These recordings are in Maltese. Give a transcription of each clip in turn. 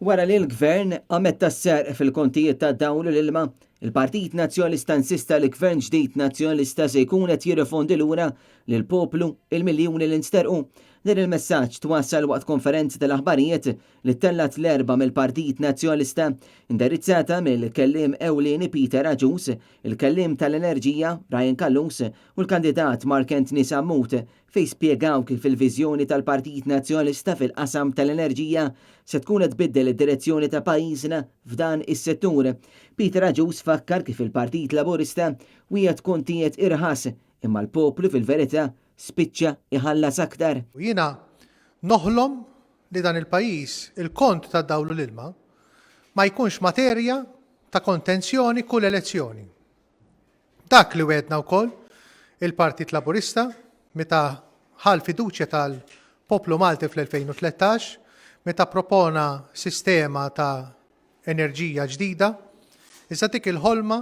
Wara li l-Gvern għamet tas-serq fil-kontijiet ta' dawn l-ilma, il-Partit Nazzjonalista insista li Gvern ġdid Nazzjonalista se jkun qed jirrifondi lura lill-poplu il-miljuni li nsterqu. Din il-messaġġ twassal waqt konferenza tal-aħbarijiet li tellat l-erba' mill-Partit Nazzjonalista indirizzata mill-kellim ewlieni Peter Aġus, il-kellim tal-Enerġija Ryan Kallus u l-kandidat Mark Anthony Sammut fej spjegaw kif il-viżjoni tal-Partit Nazzjonalista fil-qasam tal-enerġija se tkun qed tbiddel id-direzzjoni ta' pajjiżna f'dan is-settur. Peter Aġus fakkar kif il-Partit Laburista wieħed kontijiet irħas imma l-poplu fil-verità spiċċa iħallas aktar. Jiena noħlom li dan il-pajjiż il-kont ta' dawlu l-ilma ma jkunx materja ta' kontenzjoni kull elezzjoni. Dak li wedna wkoll il-Partit Laburista meta ħal fiduċja tal-poplu Malti fl-2013, meta propona sistema ta' enerġija ġdida, iżda dik il-ħolma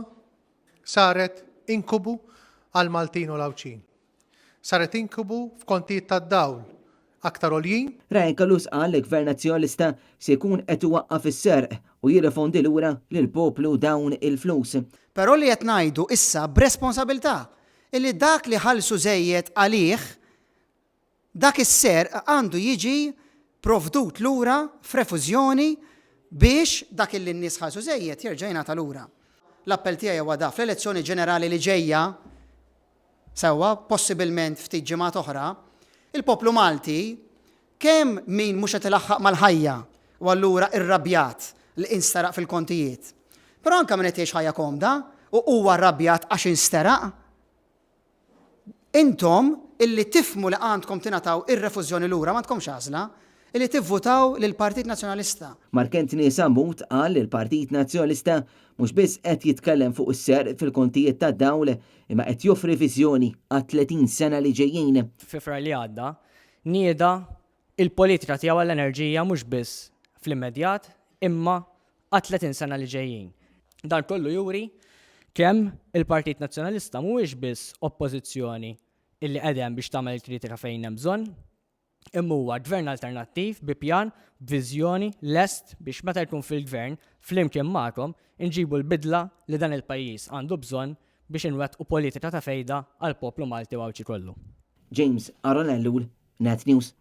saret inkubu għal Maltin u l-Awċin. Saret inkubu f'kontijiet tad-dawl aktar oljin. Ryan Kallus qal li Gvern Nazzjonalista se jkun qed iwaqqaf is-serq u jirrifondi lura lill-poplu dawn il-flus. Però li qed ngħidu issa b'responsabilità illi dak li ħallsu żejjed għalih dak is-serq għandu jiġi provdut lura f'refużjoni biex dak illi n-nies ħallsu żejjed jerġa' jingħata lura. L-appell tiegħi huwa da fl-elezzjoni ġenerali li ġejja sewwa possibilment ftit ġimgħat oħra, il-poplu Malti kemm min mhux qed ilaħħaq mal-ħajja u allura irrabjat li instaraq fil-kontijiet. Però anke min qed jgħix ħajja komda u huwa rrabjat għax instaraq. Intom illi tifmu li għandkom tingħataw ir-refużjoni lura ma tkomx għażla illi tivvutaw lill-Partit Nazzjonalista. Mark Anthony Sammut qal li l-Partit Nazzjonalista mhux biss qed jitkellem fuq is-serq fil-kontijiet tad-dawl imma qed joffri viżjoni għat 30 sena li ġejjin. Fifra li għadda, nieda il-politika tiegħu għall-enerġija mhux biss fl-immedjat imma għat 30 sena li ġejjin. Dan kollu juri kemm il-Partit Nazzjonalista mhuwiex biss oppożizzjoni illi qegħdem biex tagħmel il-kritika fejn hemm bżonn, imma huwa gvern alternattiv bi pjan b'viżjoni lest biex meta jkun fil-gvern flimkien magħkom inġibu l-bidla li dan il-pajjiż għandu bżonn biex inwettqu politika ta' fejda għall poplu Malti u Awċi kollu. James Aronellu, Net News.